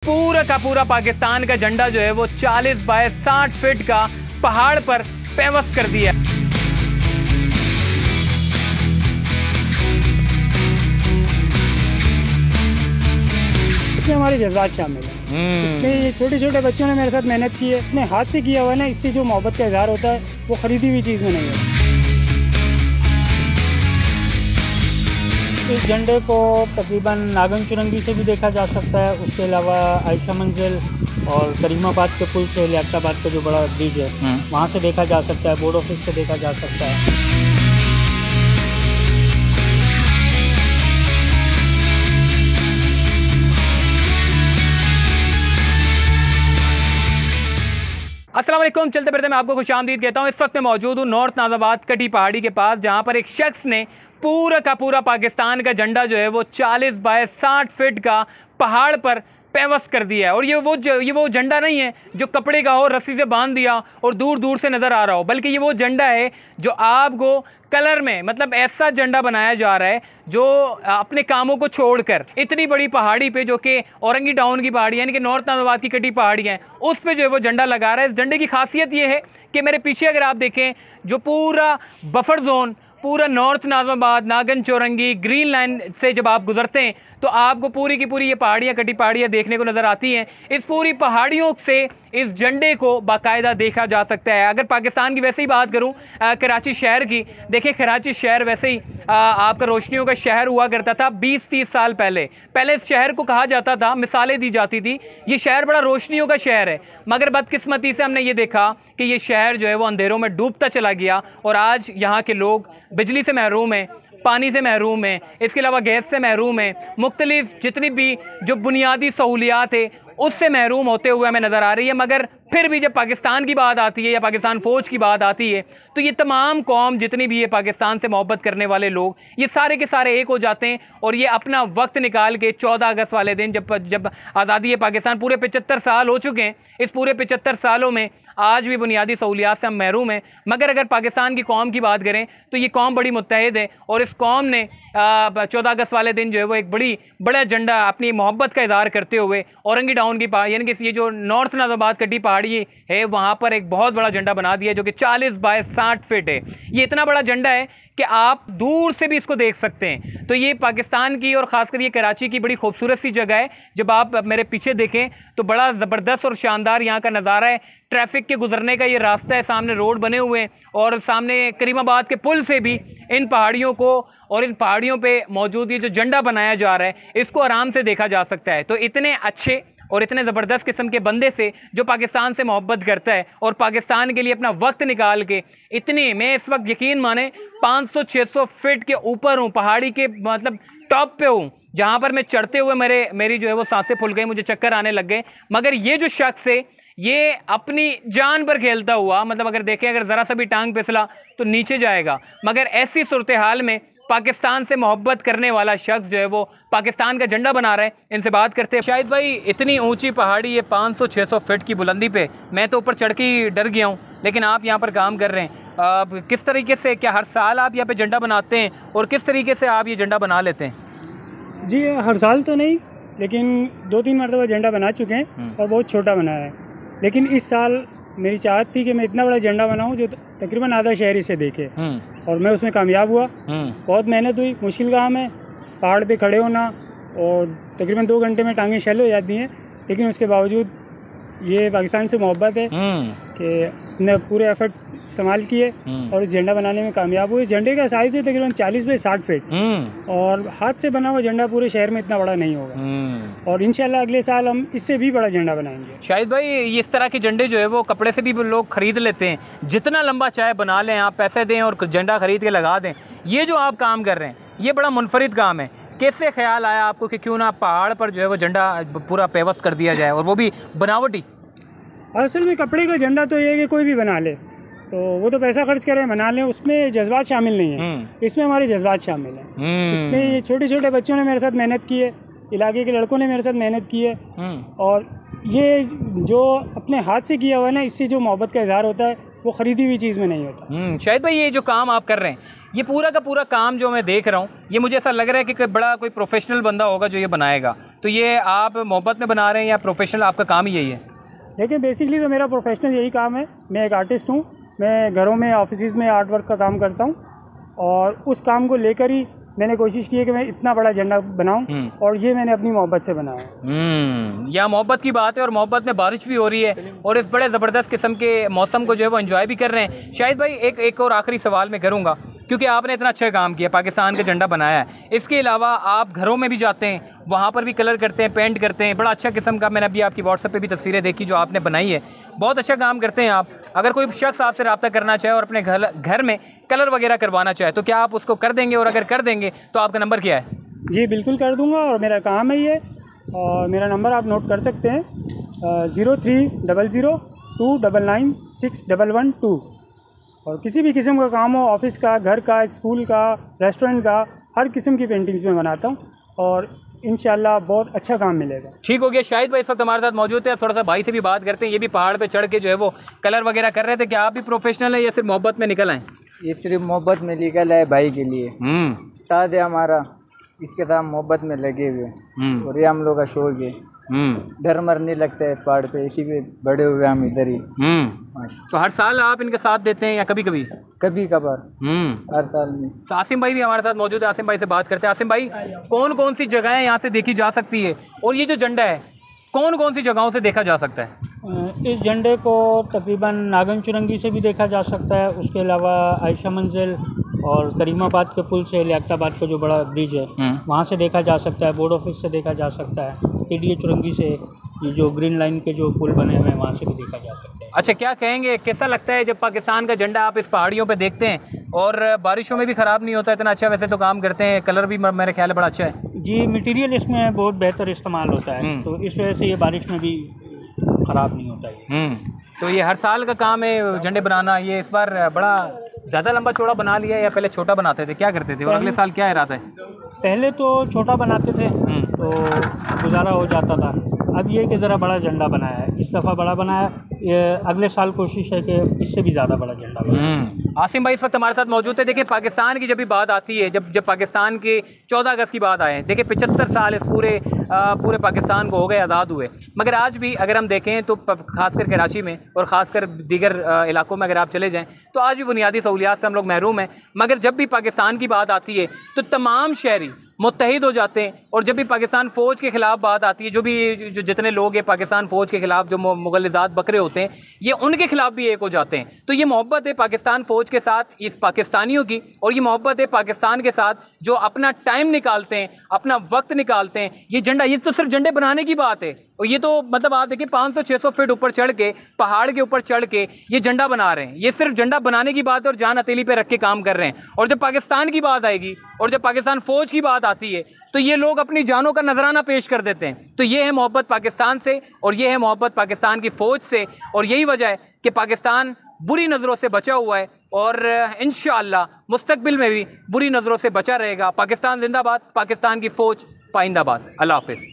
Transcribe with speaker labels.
Speaker 1: पूरा का पूरा पाकिस्तान का झंडा जो है वो 40 बाय 60 फीट का पहाड़ पर पेवस कर दिया।
Speaker 2: इसमें हमारे जज्बात शामिल हैं। इसमें ये छोटे छोटे बच्चों ने मेरे साथ मेहनत की है, अपने हाथ से किया हुआ है ना, इससे जो मोहब्बत का इजहार होता है वो खरीदी हुई चीज़ में नहीं है। इस झंडे को तकरीबन नागन चुरंगी से भी देखा जा सकता है, उसके अलावा आयशा मंजिल और करीमाबाद के पुल से लियाकताबाद का जो बड़ा ब्रिज है वहाँ से देखा जा सकता है, बोर्ड ऑफिस से देखा जा सकता है।
Speaker 1: अस्सलाम वालेकुम, चलते फिरते मैं आपको खुशामदीद कहता हूँ। इस वक्त मैं मौजूद हूँ नॉर्थ नाज़ाबाद कटी पहाड़ी के पास, जहाँ पर एक शख्स ने पूरा का पूरा पाकिस्तान का झंडा जो है वो 40 बाय 60 फीट का पहाड़ पर पेवस कर दिया है। और ये वो झंडा नहीं है जो कपड़े का हो, रस्सी से बांध दिया और दूर दूर से नज़र आ रहा हो, बल्कि ये वो झंडा है जो आपको कलर में, मतलब ऐसा झंडा बनाया जा रहा है जो अपने कामों को छोड़कर इतनी बड़ी पहाड़ी पे, जो कि औरंगी टाउन की पहाड़ी यानी कि नॉर्थ नाज़ाबाद की कटी पहाड़ी है, उस पे जो है वो झंडा लगा रहा है। इस झंडे की खासियत ये है कि मेरे पीछे अगर आप देखें, जो पूरा बफर जोन, पूरा नॉर्थ नाज़ाबाद, नागन चौरंगी, ग्रीन लाइन से जब आप गुजरते हैं तो आपको पूरी की पूरी ये पहाड़ियाँ, कटी पहाड़ियाँ देखने को नज़र आती हैं। इस पूरी पहाड़ियों से इस झंडे को बाकायदा देखा जा सकता है। अगर पाकिस्तान की वैसे ही बात करूं, कराची शहर की, देखिए कराची शहर वैसे ही आपका रोशनियों का शहर हुआ करता था 20-30 साल पहले इस शहर को कहा जाता था, मिसालें दी जाती थी, ये शहर बड़ा रोशनियों का शहर है। मगर बदकिस्मती से हमने ये देखा कि ये शहर जो है वो अंधेरों में डूबता चला गया और आज यहाँ के लोग बिजली से महरूम हैं, पानी से महरूम है, इसके अलावा गैस से महरूम है, मुख्तलिफ जितनी भी जो बुनियादी सहूलियात है उससे महरूम होते हुए हमें नज़र आ रही है। मगर फिर भी जब पाकिस्तान की बात आती है या पाकिस्तान फ़ौज की बात आती है तो ये तमाम कौम जितनी भी है, पाकिस्तान से मोहब्बत करने वाले लोग, ये सारे के सारे एक हो जाते हैं और ये अपना वक्त निकाल के 14 अगस्त वाले दिन, जब आज़ादी है पाकिस्तान, पूरे 75 साल हो चुके हैं, इस पूरे 75 सालों में आज भी बुनियादी सहूलियात से हम महरूम हैं। मगर अगर पाकिस्तान की कौम की बात करें तो ये कौम बड़ी मुत्तहिद है और इस कौम ने 14 अगस्त वाले दिन जो है वो एक बड़ा झंडा अपनी मोहब्बत का इज़हार करते हुए औरंगी टाउन की यानी कि ये जो नॉर्थ नाज़ाबाद कटी पहाड़ी है वहाँ पर एक बहुत बड़ा झंडा बना दिया जो कि 40 बाय 60 फीट है। ये इतना बड़ा झंडा है कि आप दूर से भी इसको देख सकते हैं। तो ये पाकिस्तान की और ख़ासकर ये कराची की बड़ी खूबसूरत सी जगह है। जब आप मेरे पीछे देखें तो बड़ा ज़बरदस्त और शानदार यहाँ का नज़ारा है। ट्रैफिक के गुजरने का ये रास्ता है, सामने रोड बने हुए हैं और सामने करीमाबाद के पुल से भी इन पहाड़ियों को और इन पहाड़ियों पे मौजूद ये जो झंडा बनाया जा रहा है इसको आराम से देखा जा सकता है। तो इतने अच्छे और इतने ज़बरदस्त किस्म के बंदे से जो पाकिस्तान से मोहब्बत करता है और पाकिस्तान के लिए अपना वक्त निकाल के इतनी, मैं इस वक्त यकीन माने 500-600 फीट के ऊपर हूँ, पहाड़ी के मतलब टॉप पे हूँ, जहाँ पर मैं चढ़ते हुए मेरी जो है वो सांसें फूल गई, मुझे चक्कर आने लग गए। मगर ये जो शख्स है ये अपनी जान पर खेलता हुआ, मतलब अगर देखें, अगर ज़रा सा भी टांग फिसला तो नीचे जाएगा। मगर ऐसी सूरत हाल में पाकिस्तान से मोहब्बत करने वाला शख्स जो है वो पाकिस्तान का झंडा बना रहा है। इनसे बात करते हैं। शाहिद भाई, इतनी ऊंची पहाड़ी है 500-600 फीट की बुलंदी पे, मैं तो ऊपर चढ़ के डर गया हूँ, लेकिन आप यहाँ पर काम कर रहे हैं। किस तरीके से, क्या हर साल आप यहाँ पे झंडा बनाते हैं और किस तरीके से आप ये झंडा बना लेते हैं?
Speaker 2: जी, हर साल तो नहीं, लेकिन 2-3 मरतबा झंडा बना चुके हैं और बहुत छोटा बनाया है। लेकिन इस साल मेरी चाहत थी कि मैं इतना बड़ा झंडा बनाऊं जो तकरीबन आधा शहर इसे देखे, और मैं उसमें कामयाब हुआ। बहुत मेहनत हुई, मुश्किल काम है पहाड़ पे खड़े होना, और तकरीबन 2 घंटे में टांगें शैल हो जाती हैं, लेकिन उसके बावजूद ये पाकिस्तान से मोहब्बत है कि ने पूरे एफर्ट इस्तेमाल किए और इस झंडा बनाने में कामयाब हुए। झंडे का साइज़ है तकरीबन 40 बाय 60 फीट और हाथ से बना हुआ झंडा पूरे शहर में इतना बड़ा नहीं होगा, और इंशाल्लाह अगले साल हम इससे भी बड़ा झंडा बनाएंगे।
Speaker 1: शाहिद भाई, इस तरह के झंडे जो है वो कपड़े से भी लोग ख़रीद लेते हैं, जितना लंबा चाहे बना लें, आप पैसे दें और झंडा ख़रीद के लगा दें। ये जो आप काम कर रहे हैं ये बड़ा मुनफरिद काम है। कैसे ख्याल आया आपको कि क्यों ना पहाड़ पर जो है वो झंडा पूरा पेवस कर दिया जाए, और वो भी बनावटी?
Speaker 2: असल में कपड़े का झंडा तो ये है कि कोई भी बना ले, तो वो तो पैसा खर्च करें बना लें, उसमें जज्बात शामिल नहीं है। इसमें हमारे जज्बात शामिल हैं। इसमें ये छोटे छोटे बच्चों ने मेरे साथ मेहनत की है, इलाके के लड़कों ने मेरे साथ मेहनत की है, और ये जो अपने हाथ से किया हुआ है ना, इससे जो मोहब्बत का इजहार होता है वो ख़रीदी हुई चीज़ में नहीं होता।
Speaker 1: शाहिद भाई, ये जो काम आप कर रहे हैं, ये पूरा का पूरा काम जो मैं देख रहा हूँ, ये मुझे ऐसा लग रहा है कि कोई बड़ा कोई प्रोफेशनल बंदा होगा जो ये बनाएगा। तो ये आप मोहब्बत में बना रहे हैं या प्रोफेशनल आपका काम ही यही है?
Speaker 2: देखिए, बेसिकली तो मेरा प्रोफेशनल यही काम है। मैं एक आर्टिस्ट हूँ। मैं घरों में, ऑफिस में आर्ट वर्क का काम करता हूँ, और उस काम को लेकर ही मैंने कोशिश की है कि मैं इतना बड़ा झंडा बनाऊं, और ये मैंने अपनी मोहब्बत से बनाया है।
Speaker 1: यहाँ मोहब्बत की बात है, और मोहब्बत में बारिश भी हो रही है, और इस बड़े ज़बरदस्त किस्म के मौसम को जो है वो एंजॉय भी कर रहे हैं। शाहिद भाई, एक और आखिरी सवाल मैं करूँगा, क्योंकि आपने इतना अच्छा काम किया, पाकिस्तान का झंडा बनाया है। इसके अलावा आप घरों में भी जाते हैं, वहाँ पर भी कलर करते हैं, पेंट करते हैं, बड़ा अच्छा किस्म का, मैंने अभी आपकी व्हाट्सएप पे भी तस्वीरें देखी जो आपने बनाई है। बहुत अच्छा काम करते हैं आप। अगर कोई शख्स आपसे रब्ता करना चाहे और अपने घर में कलर वगैरह करवाना चाहे, तो क्या आप उसको कर देंगे? और अगर कर देंगे तो आपका नंबर क्या है?
Speaker 2: जी बिल्कुल कर दूंगा, और मेरा काम है ये, और मेरा नंबर आप नोट कर सकते हैं 0300 299 6112। और किसी भी किस्म का काम हो, ऑफिस का, घर का, स्कूल का, रेस्टोरेंट का, हर किस्म की पेंटिंग्स में बनाता हूँ, और इंशाल्लाह बहुत अच्छा काम मिलेगा।
Speaker 1: ठीक हो गया। शाहिद भाई इस वक्त हमारे साथ मौजूद है। थोड़ा सा भाई से भी बात करते हैं। ये भी पहाड़ पे चढ़ के जो है वो कलर वगैरह कर रहे थे। क्या आप भी प्रोफेशनल है या सिर्फ मोहब्बत में निकल आए?
Speaker 3: ये सिर्फ मोहब्बत में निकल है भाई के लिए। उस्ताद है हमारा, इसके साथ मोहब्बत में लगे हुए, और ये हम लोग का शौक है। डर मर नहीं लगता है इस पहाड़ पे, इसी पे बड़े हुए हम इधर ही।
Speaker 1: तो हर साल आप इनके साथ देते हैं या कभी कभी?
Speaker 3: कभी कभार, हर साल में।
Speaker 1: आसिम भाई भी हमारे साथ मौजूद है। आसिम भाई से बात करते हैं। आसिम भाई, कौन कौन सी जगहें यहाँ से देखी जा सकती है, और ये जो झंडा है कौन कौन सी जगहों से देखा जा सकता है?
Speaker 2: इस झंडे को तकरीबन नागन चुरंगी से भी देखा जा सकता है। उसके अलावा आयशा मंजिल और करीमाबाद के पुल से लियाकताबाद का जो बड़ा ब्रिज है वहाँ से देखा जा सकता है। बोर्ड ऑफिस से देखा जा सकता है। केडीए चुरंगी से ये जो ग्रीन लाइन के जो पुल बने हुए हैं वहाँ से भी देखा जा सकता है।
Speaker 1: अच्छा, क्या कहेंगे, कैसा लगता है जब पाकिस्तान का झंडा आप इस पहाड़ियों पे देखते हैं, और बारिशों में भी ख़राब नहीं होता इतना अच्छा? वैसे तो काम करते हैं, कलर भी मेरे ख्याल है बड़ा अच्छा है।
Speaker 2: जी, मटेरियल इसमें बहुत बेहतर इस्तेमाल होता है, तो इस वजह से ये बारिश में भी ख़राब नहीं होता है।
Speaker 1: तो ये हर साल का काम है झंडे बनाना। ये इस बार बड़ा ज़्यादा लंबा चौड़ा बना लिया, या पहले छोटा बनाते थे? क्या करते थे, और अगले साल क्या इरादा है?
Speaker 2: पहले तो छोटा बनाते थे तो गुजारा हो जाता था। अब ये कि ज़रा बड़ा झंडा बनाया है, इस दफ़ा बड़ा बनाया। ये अगले साल कोशिश है कि इससे भी ज़्यादा बड़ा झंडा बनाए।
Speaker 1: आसिम भाई इस वक्त हमारे साथ मौजूद है। देखिए, पाकिस्तान की जब भी बात आती है, जब पाकिस्तान के 14 अगस्त की बात आए, देखिए 75 साल इस पूरे पाकिस्तान को हो गए आज़ाद हुए। मगर आज भी अगर हम देखें तो खासकर कराची में और ख़ासकर दीगर इलाकों में अगर आप चले जाएँ तो आज भी बुनियादी सहूलियात से हम लोग महरूम हैं। मगर जब भी पाकिस्तान की बात आती है तो तमाम शहरी मुत्तहिद हो जाते हैं। और जब भी पाकिस्तान फ़ौज के ख़िलाफ़ बात आती है, जो जितने लोग हैं पाकिस्तान फ़ौज के ख़िलाफ़, जो मुग़ल्लिज़ात बकरे होते हैं, ये उनके ख़िलाफ़ भी एक हो जाते हैं। तो ये मोहब्बत है पाकिस्तान फ़ौज के साथ, इस पाकिस्तानियों की, और ये मोहब्बत है पाकिस्तान के साथ जो अपना टाइम निकालते हैं, अपना वक्त निकालते हैं। ये झंडा, ये तो सिर्फ झंडे बनाने की बात है, और ये तो मतलब आप देखिए 500-600 फीट ऊपर चढ़ के, पहाड़ के ऊपर चढ़ के ये झंडा बना रहे हैं। ये सिर्फ झंडा बनाने की बात है, और जान हथेली पे रख के काम कर रहे हैं। और जब पाकिस्तान की बात आएगी और जब पाकिस्तान फ़ौज की बात आती है तो ये लोग अपनी जानों का नजराना पेश कर देते हैं। तो ये है मोहब्बत पाकिस्तान से, और ये है मोहब्बत पाकिस्तान की फ़ौज से, और यही वजह है कि पाकिस्तान बुरी नज़रों से बचा हुआ है, और इंशाअल्लाह मुस्तकबिल में भी बुरी नज़रों से बचा रहेगा। पाकिस्तान जिंदाबाद, पाकिस्तान की फ़ौज पाइंदाबाद। अल्लाह हाफ़िज़।